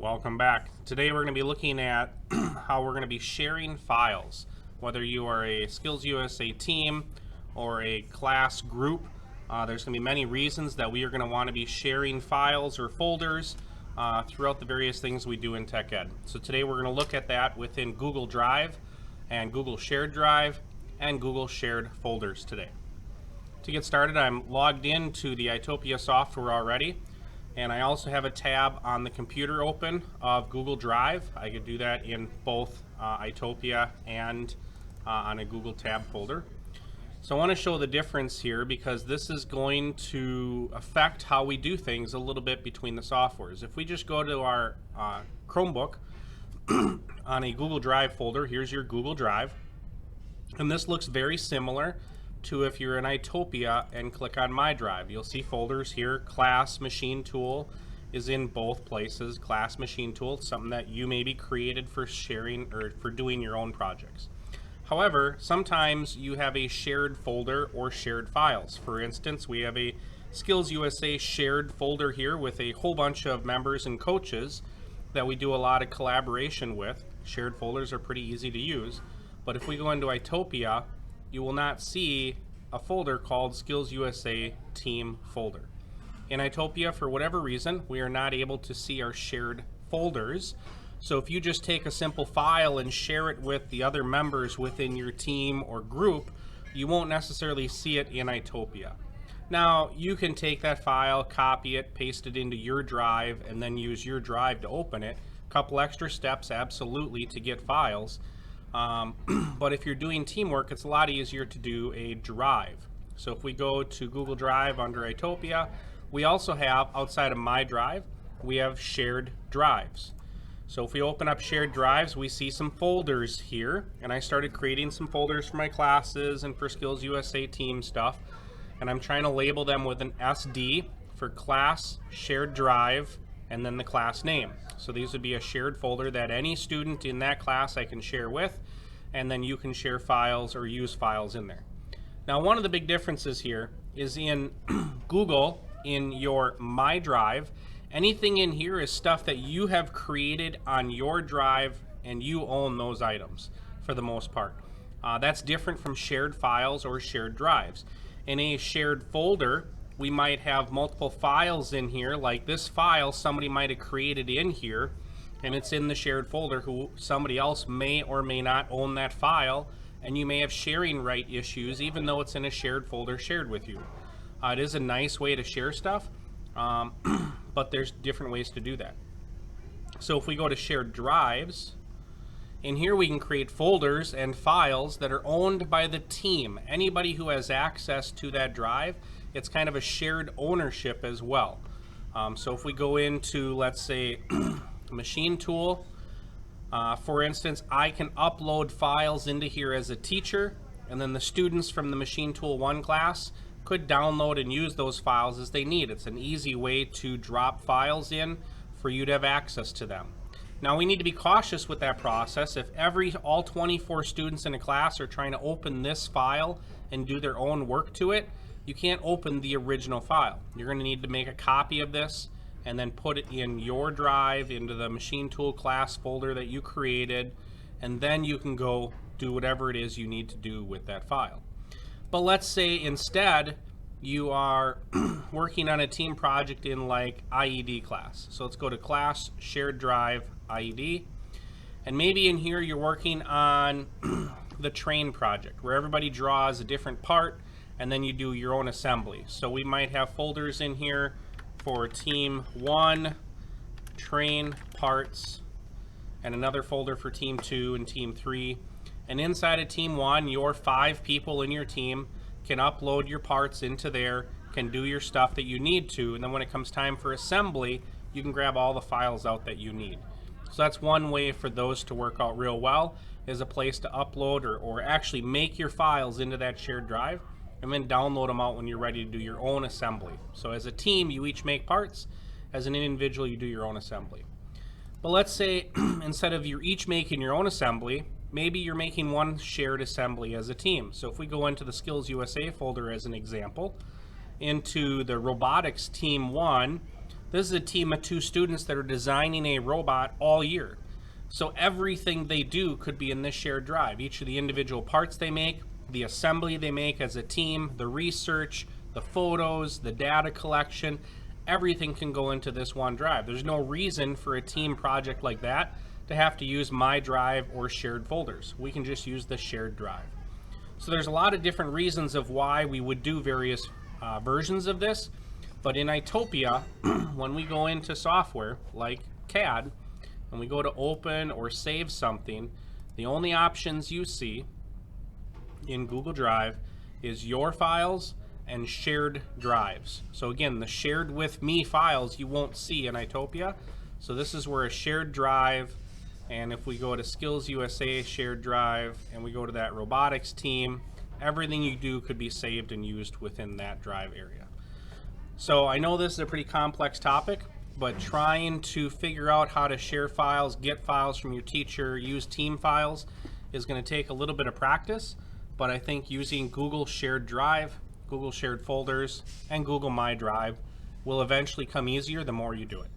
Welcome back. Today we're going to be looking at how we're going to be sharing files. Whether you are a Skills USA team or a class group, there's going to be many reasons that we are going to want to be sharing files or folders throughout the various things we do in Tech Ed. So today we're going to look at that within Google Drive and Google Shared Drive and Google Shared Folders today. To get started, I'm logged into the Itopia software already. And I also have a tab on the computer open of Google Drive. I could do that in both Itopia and on a Google tab folder. So I want to show the difference here because this is going to affect how we do things a little bit between the softwares. If we just go to our Chromebook on a Google Drive folder, here's your Google Drive. And this looks very similar to if you're in Itopia and click on My Drive. You'll see folders here. Class Machine Tool is in both places. Class Machine Tool, something that you maybe created for sharing or for doing your own projects. However, sometimes you have a shared folder or shared files. For instance, we have a Skills USA shared folder here with a whole bunch of members and coaches that we do a lot of collaboration with. Shared folders are pretty easy to use. But if we go into Itopia, you will not see a folder called Skills USA Team Folder. In Itopia, for whatever reason, we are not able to see our shared folders. So if you just take a simple file and share it with the other members within your team or group, you won't necessarily see it in Itopia. Now, you can take that file, copy it, paste it into your drive, and then use your drive to open it. A couple extra steps, absolutely, to get files. But if you're doing teamwork, it's a lot easier to do a drive. So if we go to Google Drive under Itopia, we also have, outside of My Drive, we have shared drives. So if we open up shared drives, we see some folders here, and I started creating some folders for my classes and for Skills USA team stuff, and I'm trying to label them with an SD for class, shared drive, and then the class name. So these would be a shared folder that any student in that class I can share with, and then you can share files or use files in there. Now, one of the big differences here is in Google, in your My Drive, anything in here is stuff that you have created on your drive and you own those items for the most part. That's different from shared files or shared drives. In a shared folder, we might have multiple files in here, like this file somebody might have created in here, and it's in the shared folder. Who somebody else may or may not own that file, and you may have sharing right issues even though it's in a shared folder shared with you. It is a nice way to share stuff, but there's different ways to do that. So if we go to shared drives, in here we can create folders and files that are owned by the team. Anybody who has access to that drive, it's kind of a shared ownership as well. So if we go into, let's say, Machine Tool, for instance, I can upload files into here as a teacher, and then the students from the Machine Tool 1 class could download and use those files as they need. It's an easy way to drop files in for you to have access to them. Now, we need to be cautious with that process. If all 24 students in a class are trying to open this file and do their own work to it, you can't open the original file. You're going to need to make a copy of this and then put it in your drive into the Machine Tool class folder that you created, and then you can go do whatever it is you need to do with that file. But let's say instead you are working on a team project in like IED class. So let's go to Class, Shared Drive, IED, and maybe in here you're working on the train project where everybody draws a different part and then you do your own assembly. So we might have folders in here for Team 1, Train Parts, and another folder for Team 2 and Team 3. And inside of Team 1, your 5 people in your team can upload your parts into there, can do your stuff that you need to, and then when it comes time for assembly, you can grab all the files out that you need. So that's one way for those to work out real well, is a place to upload or actually make your files into that shared drive, and then download them out when you're ready to do your own assembly. So as a team, you each make parts. As an individual, you do your own assembly. But let's say instead of you each making your own assembly, maybe you're making one shared assembly as a team. So if we go into the Skills USA folder as an example, into the Robotics Team 1, This is a team of 2 students that are designing a robot all year. So everything they do could be in this shared drive. Each of the individual parts they make, the assembly they make as a team, the research, the photos, the data collection, everything can go into this one drive. There's no reason for a team project like that to have to use my drive or shared folders. We can just use the shared drive. So there's a lot of different reasons of why we would do various versions of this, but in Itopia, when we go into software like CAD, and we go to open or save something, the only options you see in Google Drive is your files and shared drives. So again, the shared with me files you won't see in Itopia. So this is where a shared drive, and if we go to Skills USA shared drive and we go to that robotics team, everything you do could be saved and used within that drive area. So I know this is a pretty complex topic, but trying to figure out how to share files, get files from your teacher, use team files is going to take a little bit of practice, but I think using Google Shared Drive, Google Shared Folders, and Google My Drive will eventually come easier the more you do it.